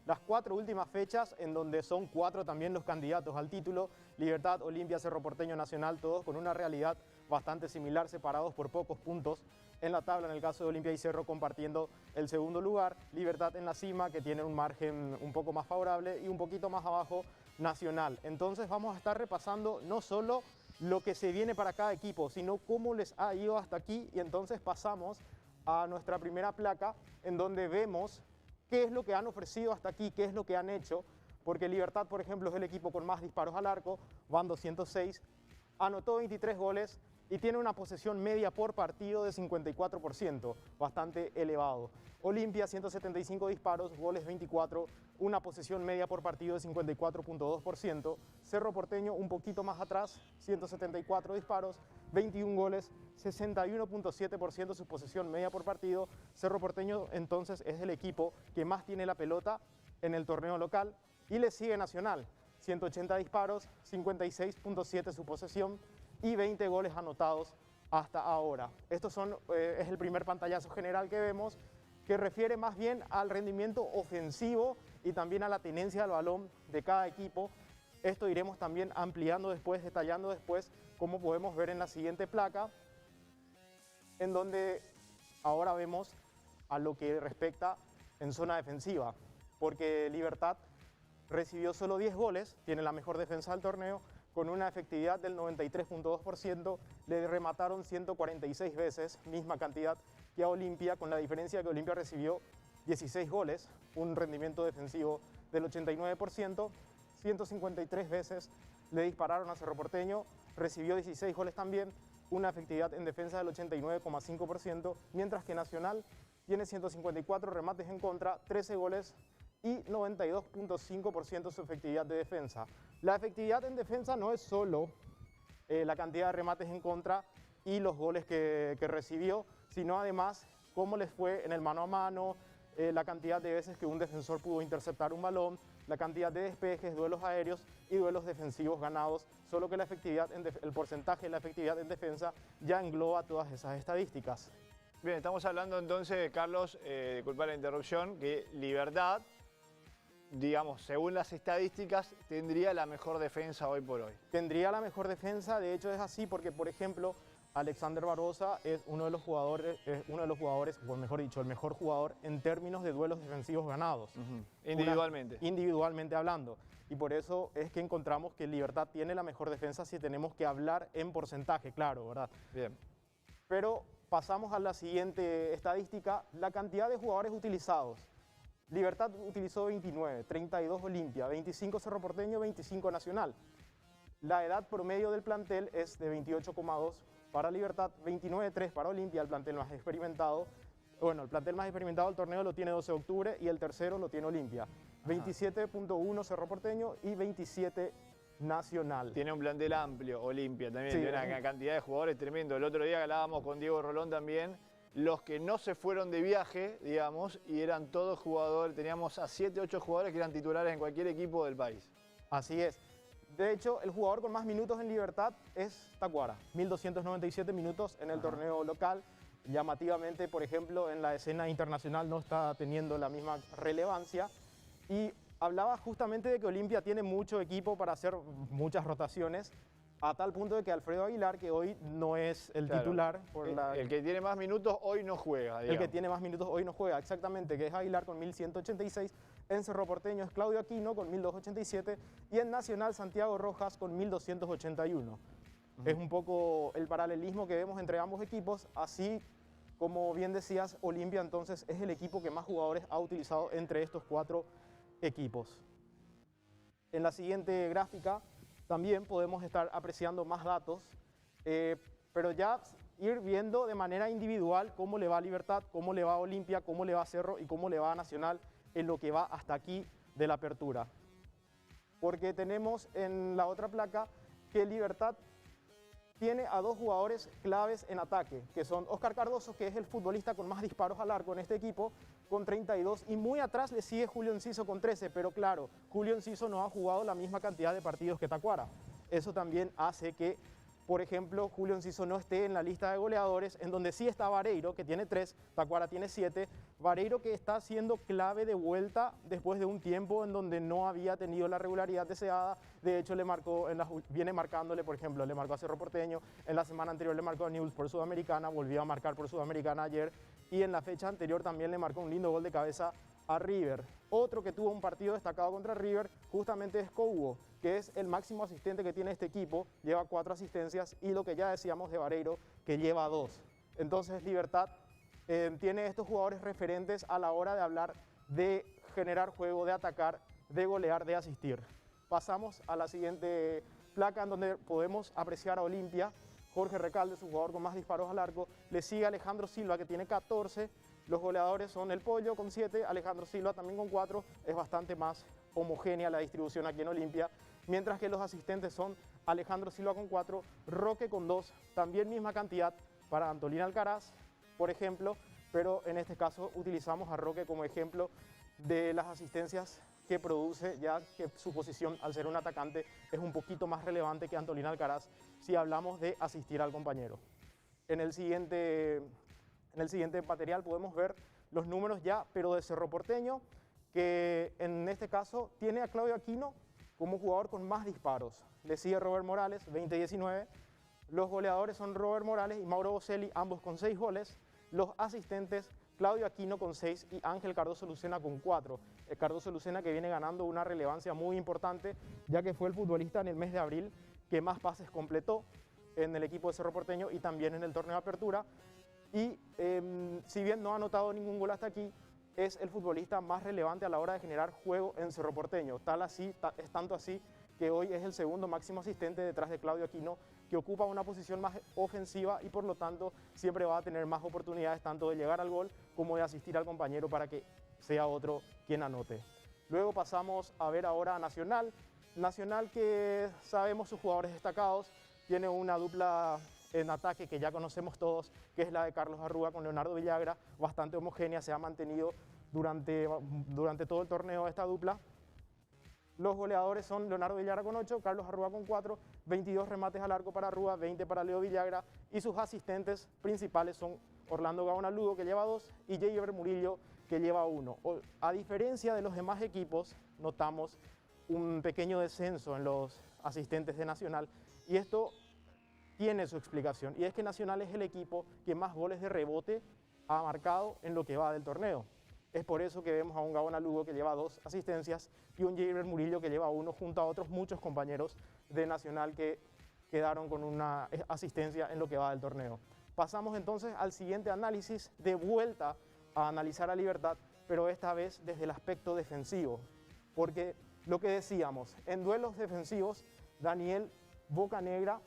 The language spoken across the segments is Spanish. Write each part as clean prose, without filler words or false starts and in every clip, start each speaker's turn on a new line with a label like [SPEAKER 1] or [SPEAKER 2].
[SPEAKER 1] las 4 últimas fechas, en donde son 4 también los candidatos al título, Libertad, Olimpia, Cerro Porteño, Nacional, todos con una realidad bastante similar, separados por pocos puntos en la tabla, en el caso de Olimpia y Cerro compartiendo el segundo lugar, Libertad en la cima, que tiene un margen un poco más favorable, y un poquito más abajo Nacional. Entonces vamos a estar repasando no solo lo que se viene para cada equipo, sino cómo les ha ido hasta aquí, y entonces pasamos a nuestra primera placa, en donde vemos qué es lo que han ofrecido hasta aquí, qué es lo que han hecho, porque Libertad, por ejemplo, es el equipo con más disparos al arco, van 206, anotó 23 goles y tiene una posesión media por partido de 54%, bastante elevado. Olimpia, 175 disparos, goles 24, una posesión media por partido de 54.2%. Cerro Porteño un poquito más atrás, 174 disparos, 21 goles, 61.7% su posesión media por partido. Cerro Porteño entonces es el equipo que más tiene la pelota en el torneo local, y le sigue Nacional, 180 disparos, 56.7 su posesión y 20 goles anotados hasta ahora. Estos es el primer pantallazo general que vemos, que refiere más bien al rendimiento ofensivo y también a la tenencia del balón de cada equipo. Esto iremos también ampliando después, detallando después, como podemos ver en la siguiente placa, en donde ahora vemos a lo que respecta en zona defensiva, porque Libertad recibió solo 10 goles, tiene la mejor defensa del torneo, con una efectividad del 93.2%, le remataron 146 veces, misma cantidad que a Olimpia, con la diferencia que Olimpia recibió 16 goles, un rendimiento defensivo del 89%, 153 veces le dispararon a Cerro Porteño, recibió 16 goles también, una efectividad en defensa del 89.5%, mientras que Nacional tiene 154 remates en contra, 13 goles y 92.5% su efectividad de defensa. La efectividad en defensa no es solo la cantidad de remates en contra y los goles que recibió, sino además cómo les fue en el mano a mano, la cantidad de veces que un defensor pudo interceptar un balón, la cantidad de despejes, duelos aéreos y duelos defensivos ganados, solo que la efectividad el porcentaje de la efectividad en defensa ya engloba todas esas estadísticas.
[SPEAKER 2] Bien, estamos hablando entonces, Carlos, disculpa la interrupción, que Libertad, digamos, según las estadísticas, tendría la mejor defensa hoy por hoy.
[SPEAKER 1] Tendría la mejor defensa, de hecho es así porque, por ejemplo, Alexander Barbosa es uno de los jugadores, o mejor dicho, el mejor jugador en términos de duelos defensivos ganados.
[SPEAKER 2] Individualmente.
[SPEAKER 1] Individualmente hablando. Y por eso es que encontramos que Libertad tiene la mejor defensa si tenemos que hablar en porcentaje, claro, ¿verdad?
[SPEAKER 2] Bien.
[SPEAKER 1] Pero pasamos a la siguiente estadística, la cantidad de jugadores utilizados. Libertad utilizó 29, 32 Olimpia, 25 Cerro Porteño, 25 Nacional. La edad promedio del plantel es de 28,2 para Libertad, 29,3 para Olimpia, el plantel más experimentado. Bueno, el plantel más experimentado del torneo lo tiene 12 de octubre y el tercero lo tiene Olimpia. 27.1 Cerro Porteño y 27 Nacional.
[SPEAKER 2] Tiene un plantel amplio, Olimpia también,
[SPEAKER 1] Sí,
[SPEAKER 2] tiene una cantidad de jugadores tremendo. El otro día hablábamos con Diego Rolón también, los que no se fueron de viaje, digamos, y eran todos jugadores, teníamos a 7, 8 jugadores que eran titulares en cualquier equipo del país.
[SPEAKER 1] Así es. De hecho, el jugador con más minutos en Libertad es Tacuara, 1.297 minutos en el torneo local. Llamativamente, por ejemplo, en la escena internacional no está teniendo la misma relevancia. Y hablaba justamente de que Olimpia tiene mucho equipo para hacer muchas rotaciones, a tal punto de que Alfredo Aguilar, que hoy no es el titular...
[SPEAKER 2] El que tiene más minutos hoy no juega, digamos.
[SPEAKER 1] El que tiene más minutos hoy no juega, exactamente, que es Aguilar con 1.186, en Cerro Porteño es Claudio Aquino con 1.287 y en Nacional Santiago Rojas con 1.281. Es un poco el paralelismo que vemos entre ambos equipos, así como bien decías, Olimpia entonces es el equipo que más jugadores ha utilizado entre estos 4 equipos. En la siguiente gráfica también podemos estar apreciando más datos, pero ya ir viendo de manera individual cómo le va a Libertad, cómo le va a Olimpia, cómo le va a Cerro y cómo le va a Nacional en lo que va hasta aquí de la apertura. Porque tenemos en la otra placa que Libertad tiene a 2 jugadores claves en ataque, que son Oscar Cardoso, que es el futbolista con más disparos al arco en este equipo, con 32, y muy atrás le sigue Julio Enciso con 13, pero claro, Julio Enciso no ha jugado la misma cantidad de partidos que Tacuara. Eso también hace que por ejemplo, Julio Enciso no esté en la lista de goleadores, en donde sí está Vareiro, que tiene 3, Tacuara tiene 7. Vareiro que está siendo clave de vuelta después de un tiempo en donde no había tenido la regularidad deseada. De hecho, le marcó viene marcándole, por ejemplo, le marcó a Cerro Porteño, en la semana anterior le marcó a Newell's por Sudamericana, volvió a marcar por Sudamericana ayer, y en la fecha anterior también le marcó un lindo gol de cabeza a River. Otro que tuvo un partido destacado contra River justamente es Cougo, que es el máximo asistente que tiene este equipo, lleva 4 asistencias, y lo que ya decíamos de Vareiro, que lleva 2. Entonces Libertad tiene estos jugadores referentes a la hora de hablar de generar juego, de atacar, de golear, de asistir. Pasamos a la siguiente placa, en donde podemos apreciar a Olimpia. Jorge Recalde, su jugador con más disparos al arco, le sigue Alejandro Silva, que tiene 14. Los goleadores son El Pollo con 7, Alejandro Silva también con 4. Es bastante más homogénea la distribución aquí en Olimpia. Mientras que los asistentes son Alejandro Silva con 4, Roque con 2, también misma cantidad para Antolín Alcaraz, por ejemplo, pero en este caso utilizamos a Roque como ejemplo de las asistencias que produce, ya que su posición al ser un atacante es un poquito más relevante que Antolín Alcaraz si hablamos de asistir al compañero. En el siguiente material podemos ver los números ya, pero de Cerro Porteño, que en este caso tiene a Claudio Aquino como jugador con más disparos. Le sigue Robert Morales, 20-19. Los goleadores son Robert Morales y Mauro Boselli, ambos con 6 goles. Los asistentes, Claudio Aquino con 6 y Ángel Cardoso Lucena con 4. El Cardoso Lucena que viene ganando una relevancia muy importante, ya que fue el futbolista en el mes de abril que más pases completó en el equipo de Cerro Porteño y también en el torneo de apertura. Y si bien no ha anotado ningún gol hasta aquí, es el futbolista más relevante a la hora de generar juego en Cerro Porteño. Es tanto así que hoy es el segundo máximo asistente detrás de Claudio Aquino, que ocupa una posición más ofensiva y por lo tanto siempre va a tener más oportunidades tanto de llegar al gol como de asistir al compañero para que sea otro quien anote. Luego pasamos a ver ahora a Nacional. Nacional, que sabemos sus jugadores destacados, tiene una dupla en ataque que ya conocemos todos, que es la de Carlos Arruga con Leonardo Villagra, bastante homogénea, se ha mantenido durante todo el torneo esta dupla. Los goleadores son Leonardo Villagra con 8, Carlos Arruga con 4, 22 remates al arco para Arruga, 20 para Leo Villagra, y sus asistentes principales son Orlando Gaona Lugo, que lleva 2, y Javier Murillo, que lleva 1. A diferencia de los demás equipos, notamos un pequeño descenso en los asistentes de Nacional, y esto tiene su explicación, y es que Nacional es el equipo que más goles de rebote ha marcado en lo que va del torneo. Es por eso que vemos a un Gaona Lugo que lleva 2 asistencias y un Javier Murillo que lleva 1, junto a otros muchos compañeros de Nacional que quedaron con una asistencia en lo que va del torneo. Pasamos entonces al siguiente análisis, de vuelta a analizar a Libertad, pero esta vez desde el aspecto defensivo, porque lo que decíamos, en duelos defensivos, Daniel Bocanegra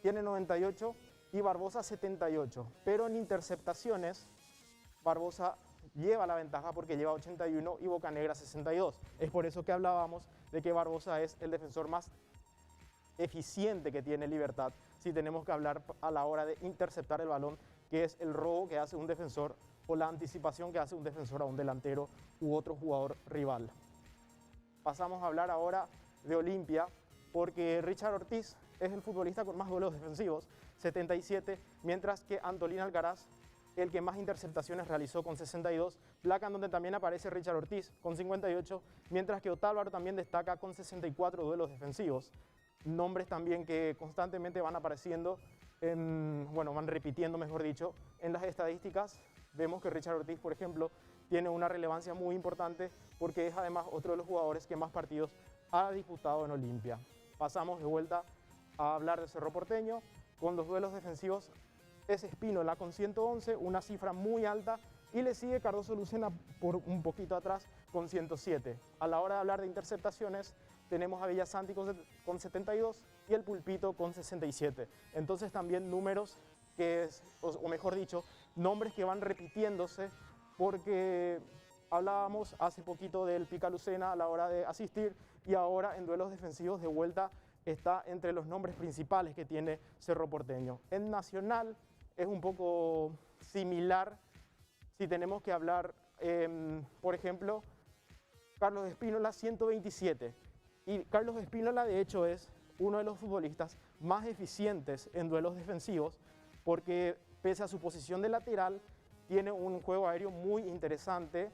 [SPEAKER 1] tiene 98 y Barbosa 78, pero en interceptaciones Barbosa lleva la ventaja porque lleva 81 y Bocanegra 62. Es por eso que hablábamos de que Barbosa es el defensor más eficiente que tiene Libertad, si tenemos que hablar a la hora de interceptar el balón, que es el robo que hace un defensor o la anticipación que hace un defensor a un delantero u otro jugador rival. Pasamos a hablar ahora de Olimpia, porque Richard Ortiz es el futbolista con más goles defensivos, 77, mientras que Antolín Alcaraz, el que más interceptaciones realizó con 62, placa en donde también aparece Richard Ortiz con 58, mientras que Otálvaro también destaca con 64 duelos defensivos. Nombres también que constantemente van apareciendo, van repitiendo, mejor dicho, en las estadísticas. Vemos que Richard Ortiz, por ejemplo, tiene una relevancia muy importante porque es además otro de los jugadores que más partidos ha disputado en Olimpia. Pasamos de vuelta a hablar de Cerro Porteño. Con los duelos defensivos es Espínola con 111, una cifra muy alta, y le sigue Cardoso Lucena por un poquito atrás con 107. A la hora de hablar de interceptaciones tenemos a Villasanti con 72 y el Pulpito con 67. Entonces también números o mejor dicho, nombres que van repitiéndose, porque hablábamos hace poquito del Pica Lucena a la hora de asistir, y ahora en duelos defensivos de vuelta está entre los nombres principales que tiene Cerro Porteño. En Nacional es un poco similar, si tenemos que hablar, por ejemplo, Carlos Espínola 127, y Carlos Espínola de hecho es uno de los futbolistas más eficientes en duelos defensivos, porque pese a su posición de lateral, tiene un juego aéreo muy interesante.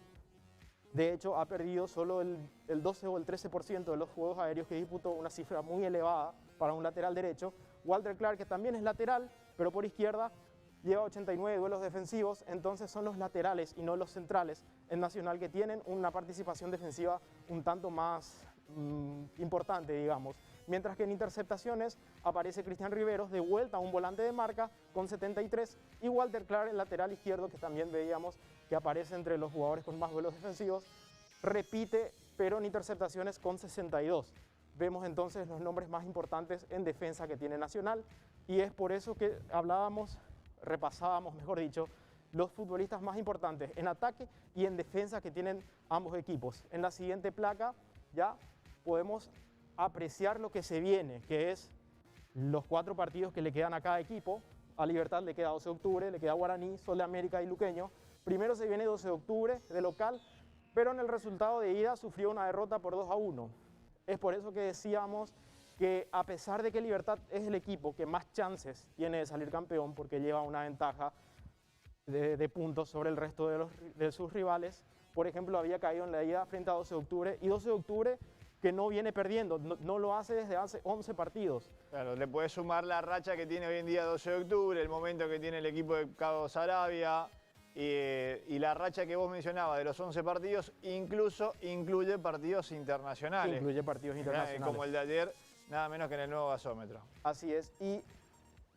[SPEAKER 1] De hecho, ha perdido solo el 12 o el 13% de los juegos aéreos que disputó, una cifra muy elevada para un lateral derecho. Walter Clark, que también es lateral, pero por izquierda, lleva 89 duelos defensivos, entonces son los laterales y no los centrales en Nacional que tienen una participación defensiva un tanto más importante, digamos. Mientras que en interceptaciones aparece Cristian Riveros, de vuelta a un volante de marca con 73, y Walter Clark, el lateral izquierdo, que también veíamos que aparece entre los jugadores con más duelos defensivos, repite, pero en interceptaciones con 62. Vemos entonces los nombres más importantes en defensa que tiene Nacional, y es por eso que repasábamos, mejor dicho, los futbolistas más importantes en ataque y en defensa que tienen ambos equipos. En la siguiente placa ya podemos apreciar lo que se viene, que es los 4 partidos que le quedan a cada equipo. A Libertad le queda 12 de octubre, le queda Guaraní, Sol de América y Luqueño. Primero se viene 12 de octubre de local, pero en el resultado de ida sufrió una derrota por 2-1. Es por eso que decíamos que a pesar de que Libertad es el equipo que más chances tiene de salir campeón, porque lleva una ventaja de puntos sobre el resto de sus rivales, por ejemplo, había caído en la ida frente a 12 de octubre, y 12 de octubre que no viene perdiendo, no lo hace desde hace 11 partidos.
[SPEAKER 2] Claro, le puedes sumar la racha que tiene hoy en día 12 de octubre, el momento que tiene el equipo de Cabo Sarabia, y la racha que vos mencionabas de los 11 partidos incluso incluye partidos internacionales.
[SPEAKER 1] Incluye partidos internacionales.
[SPEAKER 2] Como el de ayer, nada menos que en el nuevo gasómetro.
[SPEAKER 1] Así es, y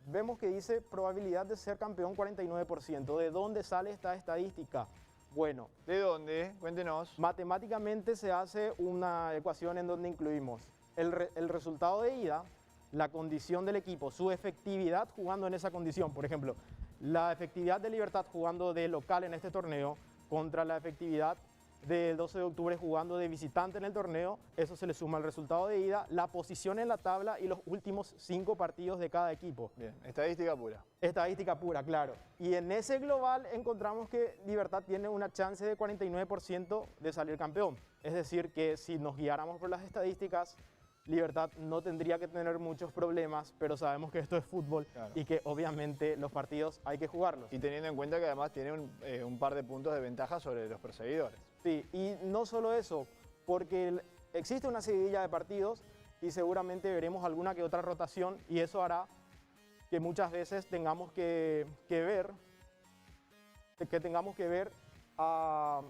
[SPEAKER 1] vemos que dice probabilidad de ser campeón 49%. ¿De dónde sale esta estadística? Bueno,
[SPEAKER 2] ¿de dónde? Cuéntenos.
[SPEAKER 1] Matemáticamente se hace una ecuación en donde incluimos el resultado de ida, la condición del equipo, su efectividad jugando en esa condición. Por ejemplo, la efectividad de Libertad jugando de local en este torneo contra la efectividad del 12 de octubre jugando de visitante en el torneo, eso se le suma al resultado de ida, la posición en la tabla y los últimos 5 partidos de cada equipo.
[SPEAKER 2] Bien, estadística pura.
[SPEAKER 1] Estadística pura, claro. Y en ese global encontramos que Libertad tiene una chance de 49% de salir campeón. Es decir, que si nos guiáramos por las estadísticas, Libertad no tendría que tener muchos problemas, pero sabemos que esto es fútbol, claro, y que obviamente los partidos hay que jugarlos.
[SPEAKER 2] Y teniendo en cuenta que además tiene un par de puntos de ventaja sobre los perseguidores.
[SPEAKER 1] Sí, y no solo eso, porque existe una seguidilla de partidos y seguramente veremos alguna que otra rotación, y eso hará que muchas veces tengamos que ver a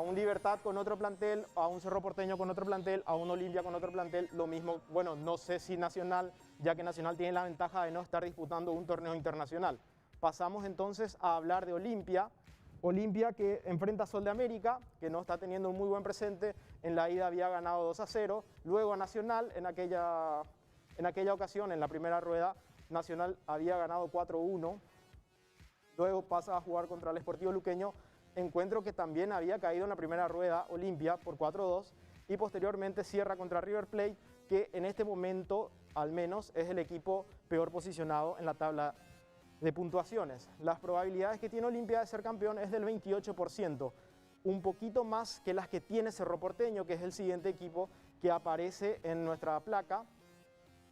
[SPEAKER 1] un Libertad con otro plantel, a un Cerro Porteño con otro plantel, a un Olimpia con otro plantel, lo mismo, bueno, no sé si Nacional, ya que Nacional tiene la ventaja de no estar disputando un torneo internacional. Pasamos entonces a hablar de Olimpia. Olimpia que enfrenta a Sol de América, que no está teniendo un muy buen presente. En la ida había ganado 2-0, luego a Nacional, en aquella ocasión, en la primera rueda, Nacional había ganado 4-1, luego pasa a jugar contra el Sportivo Luqueño, encuentro que también había caído en la primera rueda Olimpia por 4-2, y posteriormente cierra contra River Plate, que en este momento al menos es el equipo peor posicionado en la tabla de puntuaciones. Las probabilidades que tiene Olimpia de ser campeón es del 28%, un poquito más que las que tiene Cerro Porteño, que es el siguiente equipo que aparece en nuestra placa.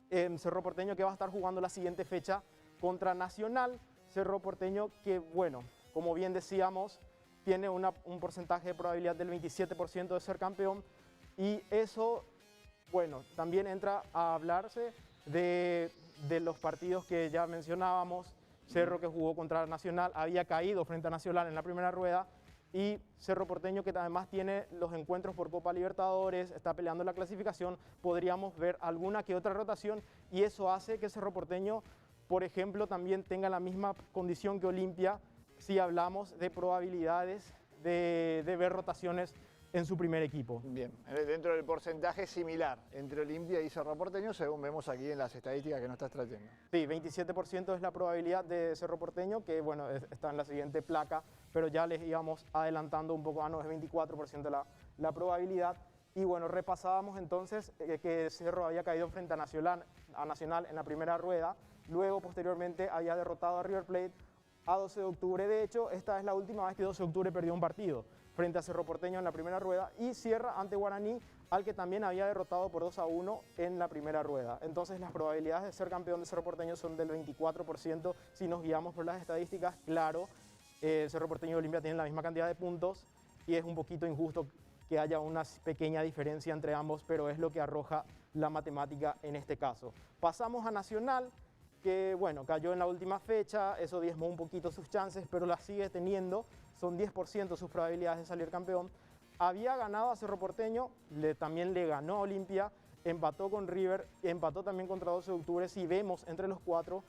[SPEAKER 1] Cerro Porteño que va a estar jugando la siguiente fecha contra Nacional. Cerro Porteño que, bueno, como bien decíamos, tiene un porcentaje de probabilidad del 27% de ser campeón, y eso, bueno, también entra a hablarse de los partidos que ya mencionábamos. Cerro que jugó contra Nacional, había caído frente a Nacional en la primera rueda, y Cerro Porteño que además tiene los encuentros por Copa Libertadores, está peleando la clasificación, podríamos ver alguna que otra rotación, y eso hace que Cerro Porteño, por ejemplo, también tenga la misma condición que Olimpia si hablamos de probabilidades de ver rotaciones en su primer equipo.
[SPEAKER 2] Bien, dentro del porcentaje similar entre Olimpia y Cerro Porteño, según vemos aquí en las estadísticas que nos estás trayendo.
[SPEAKER 1] Sí, 27% es la probabilidad de Cerro Porteño, que bueno, está en la siguiente placa, pero ya les íbamos adelantando un poco, no, es 24% la probabilidad. Y bueno, repasábamos entonces que Cerro había caído frente a Nacional en la primera rueda, luego posteriormente había derrotado a River Plate a 12 de octubre. De hecho, esta es la última vez que 12 de octubre perdió un partido. frente a Cerro Porteño en la primera rueda y cierra ante Guaraní, al que también había derrotado por 2-1 en la primera rueda. Entonces las probabilidades de ser campeón de Cerro Porteño son del 24%. Si nos guiamos por las estadísticas, claro, Cerro Porteño y Olimpia tienen la misma cantidad de puntos y es un poquito injusto que haya una pequeña diferencia entre ambos, pero es lo que arroja la matemática en este caso. Pasamos a Nacional, que bueno, cayó en la última fecha, eso diezmó un poquito sus chances, pero las sigue teniendo, son 10% sus probabilidades de salir campeón. Había ganado a Cerro Porteño, también le ganó a Olimpia, empató con River, empató también contra 12 de octubre. Si vemos entre los cuatro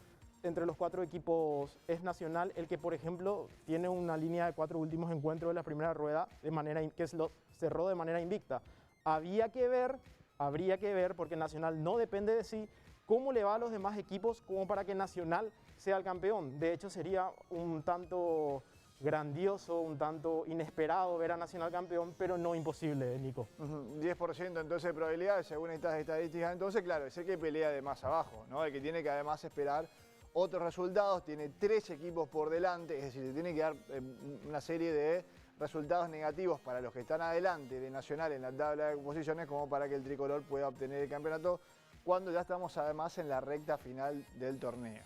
[SPEAKER 1] equipos es Nacional el que, por ejemplo, tiene una línea de 4 últimos encuentros de la primera rueda que lo cerró de manera invicta. Habría que ver, porque Nacional no depende de sí, cómo le va a los demás equipos como para que Nacional sea el campeón. De hecho, sería un tanto grandioso, un tanto inesperado ver a Nacional campeón, pero no imposible, Nico.
[SPEAKER 2] 10% entonces de probabilidades, según estas estadísticas. Entonces, claro, es el que pelea de más abajo, ¿no? El que tiene que además esperar otros resultados, tiene 3 equipos por delante, es decir, se tiene que dar una serie de resultados negativos para los que están adelante de Nacional en la tabla de posiciones como para que el tricolor pueda obtener el campeonato cuando ya estamos además en la recta final del torneo.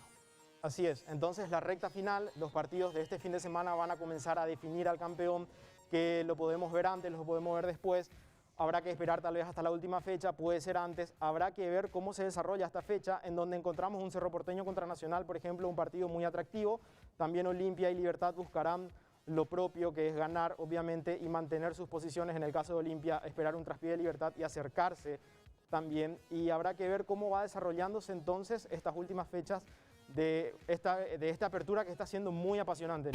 [SPEAKER 1] Así es, entonces la recta final, los partidos de este fin de semana van a comenzar a definir al campeón, que lo podemos ver antes, lo podemos ver después. Habrá que esperar tal vez hasta la última fecha, puede ser antes. Habrá que ver cómo se desarrolla esta fecha, en donde encontramos un Cerro Porteño contra Nacional, por ejemplo, un partido muy atractivo. También Olimpia y Libertad buscarán lo propio, que es ganar, obviamente, y mantener sus posiciones. En el caso de Olimpia, esperar un traspié de Libertad y acercarse también. Y habrá que ver cómo va desarrollándose entonces estas últimas fechas de esta apertura que está siendo muy apasionante.